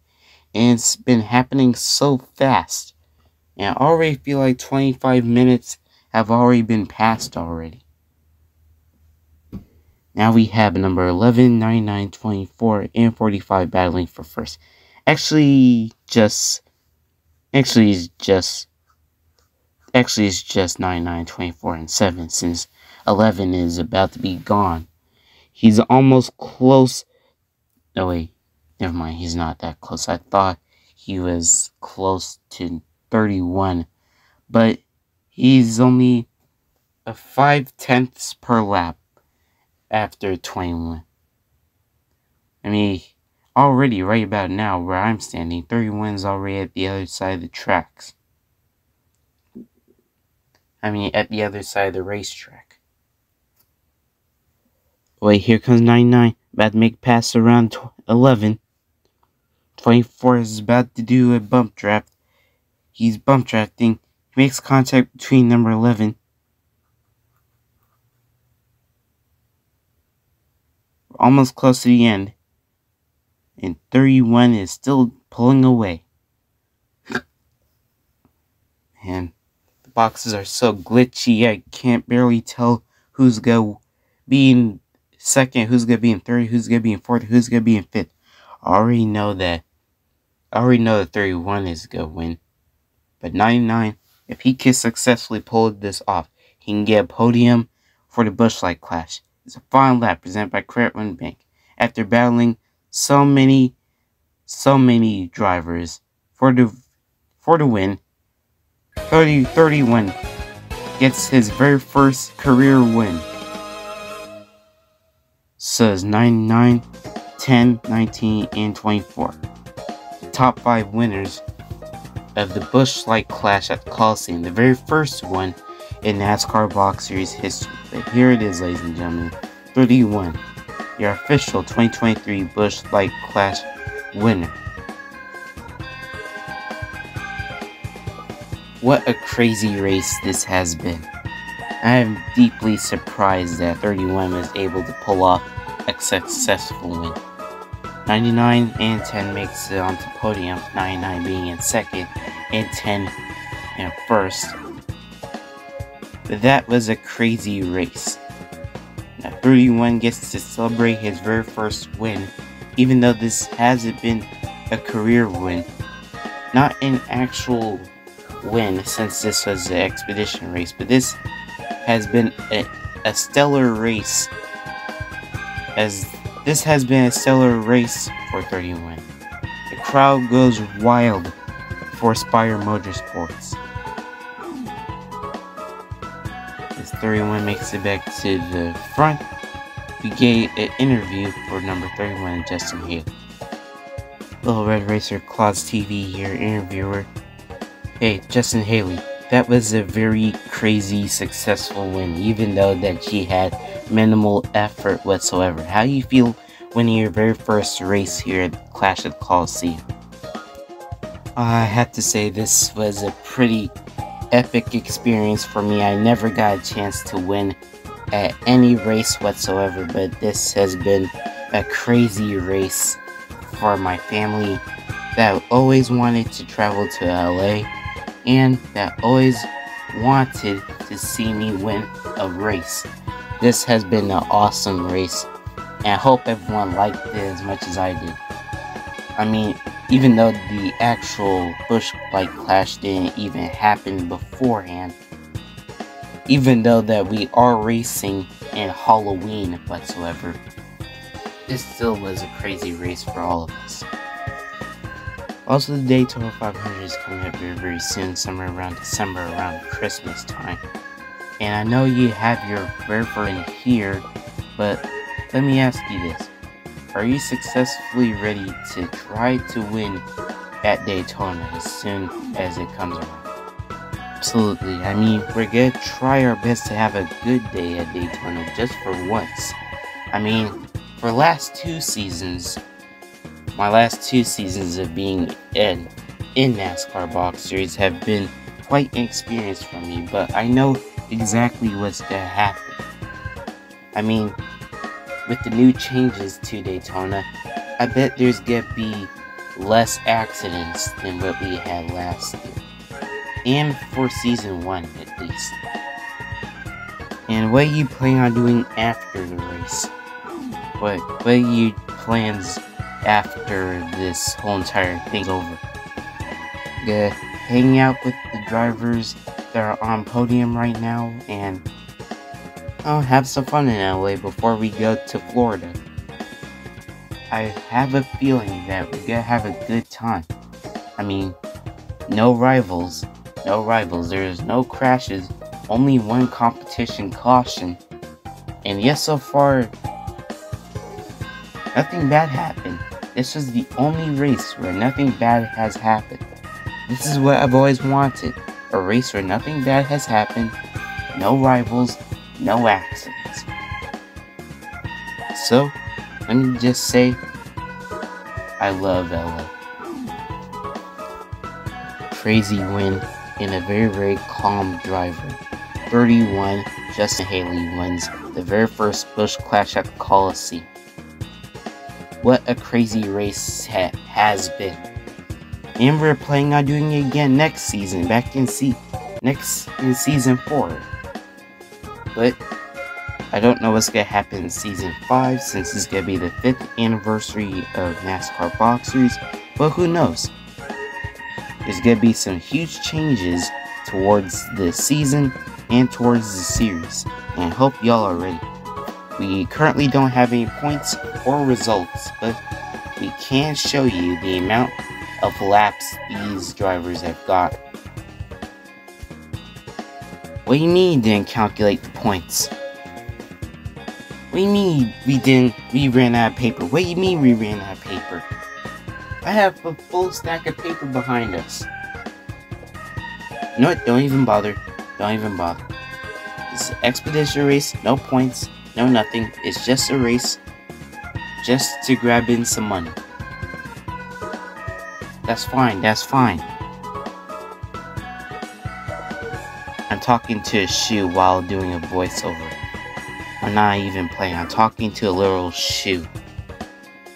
and it's been happening so fast. And I already feel like 25 minutes have already been passed already. Now we have number 11, 99, 24, and 45 battling for first. Actually, it's just 99, 24, and 7 since 11 is about to be gone. He's almost close. No, wait. Never mind. He's not that close. I thought he was close to 31. But he's only a 5/10 per lap after 21. I mean, already right about now where I'm standing, 31 is already at the other side of the tracks. I mean, at the other side of the racetrack. Wait, here comes 99. About to make pass around 11. 24 is about to do a bump draft. He's bump drafting. He makes contact between number 11. We're almost close to the end. And 31 is still pulling away. Man, the boxes are so glitchy, I can't barely tell who's going to be in second, who's going to be in third, who's going to be in fourth, who's going to be in fifth. I already know that 31 is going to win. But 99, if he can successfully pull this off, he can get a podium for the Busch Light Clash. It's a final lap presented by Credit One Bank. After battling so many drivers for the win, 31 gets his very first career win. So it's 99, 10, 19, and 24. The top 5 winners of the Busch Light Clash at the Coliseum, the very first one in NASCAR Box Series history. But here it is, ladies and gentlemen, 31, your official 2023 Busch Light Clash winner. What a crazy race this has been. I am deeply surprised that 31 was able to pull off a successful win. 99 and 10 makes it onto the podium, 99 being in second and 10 in first. But that was a crazy race. Now 31 gets to celebrate his very first win, even though this hasn't been a career win. Not an actual win since this was the expedition race, but this has been a stellar race, as this has been a stellar race for 31. The crowd goes wild for Spire Motorsports. As 31 makes it back to the front, we get an interview for number 31, Justin Haley. Little Red Racer Claus TV here, interviewer. Hey, Justin Haley, that was a very crazy successful win, even though that she had minimal effort whatsoever. How do you feel winning your very first race here at the Clash at the Coliseum? I have to say this was a pretty epic experience for me. I never got a chance to win at any race whatsoever, but this has been a crazy race for my family that always wanted to travel to LA and that always wanted to see me win a race. This has been an awesome race, and I hope everyone liked it as much as I did. I mean, even though the actual Busch Light Clash didn't even happen beforehand, even though that we are racing in Halloween whatsoever, this still was a crazy race for all of us. Also, the Daytona 500 is coming up very, very soon, somewhere around December, around Christmas time. And I know you have your verify in here, but let me ask you this. Are you successfully ready to try to win at Daytona as soon as it comes around? Absolutely. I mean, we're gonna try our best to have a good day at Daytona just for once. I mean, for last 2 seasons, my last 2 seasons of being in NASCAR Box Series have been quite an experience for me, but I know exactly what's gonna happen. I mean, with the new changes to Daytona, I bet there's gonna be less accidents than what we had last year. And for season 1 at least. And what you plan on doing after the race? What are your plans after this whole entire thing's over? Yeah, hang out with the drivers that are on podium right now and have some fun in LA before we go to Florida. I have a feeling that we're gonna have a good time. I mean, no rivals, there's no crashes, only one competition caution. And yes, so far, nothing bad happened. This was the only race where nothing bad has happened. This is what I've always wanted. A race where nothing bad has happened, no rivals, no accidents. So, let me just say, I love LA. Crazy win and a very, very calm driver. 31, Justin Haley wins the very first Busch Clash at the Coliseum. What a crazy race has been. And we're planning on doing it again next season, in season 4. But I don't know what's gonna happen in season 5 since it's gonna be the 5th anniversary of NASCAR Box Series. But who knows? There's gonna be some huge changes towards the season and towards the series, and I hope y'all are ready. We currently don't have any points or results, but we can show you the amount of laps these drivers have got. What do you mean you didn't calculate the points? What do you mean we ran out of paper? What do you mean we ran out of paper? I have a full stack of paper behind us. You know what? Don't even bother. It's an expedition race, no points, no nothing. It's just a race, just to grab in some money. That's fine. I'm talking to a shoe while doing a voiceover. I'm not even playing, I'm talking to a literal shoe.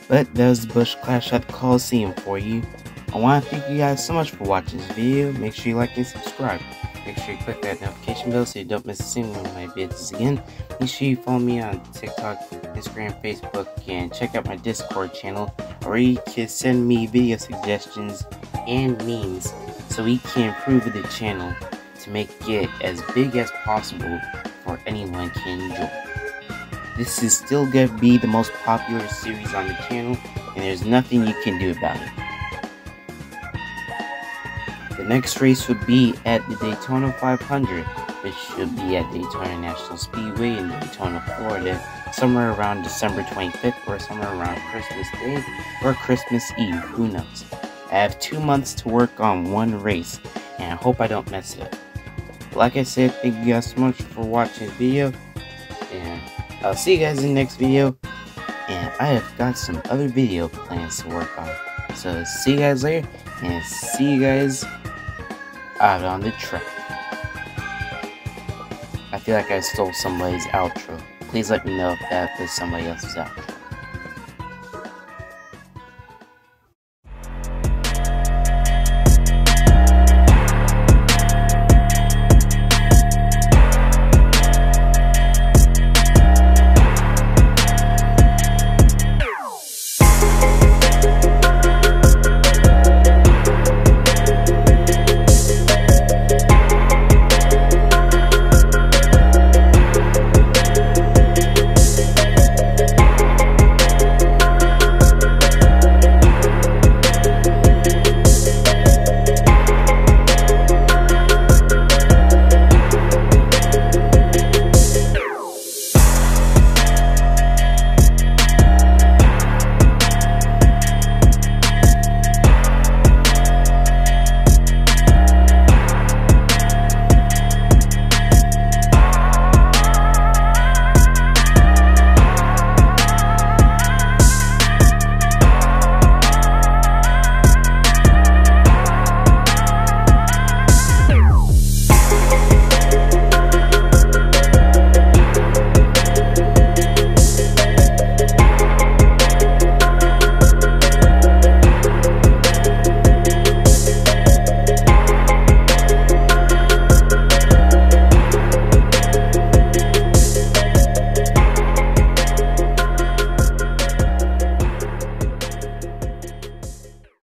But that was the Busch Clash at the Coliseum for you. I want to thank you guys so much for watching this video. Make sure you like and subscribe. Make sure you click that notification bell so you don't miss a single one of my videos again. Make sure you follow me on TikTok, Instagram, Facebook, and check out my Discord channel, where you can send me video suggestions and memes so we can improve the channel to make it as big as possible for anyone can enjoy. This is still going to be the most popular series on the channel, and there's nothing you can do about it. The next race would be at the Daytona 500, which should be at Daytona National Speedway in Daytona, Florida, somewhere around December 25th or somewhere around Christmas Day or Christmas Eve, who knows. I have 2 months to work on one race, and I hope I don't mess it up. Like I said, thank you guys so much for watching the video, and I'll see you guys in the next video, and I have got some other video plans to work on. So see you guys later, and see you guys out on the track. I feel like I stole somebody's outro. Please let me know if that was somebody else's outro.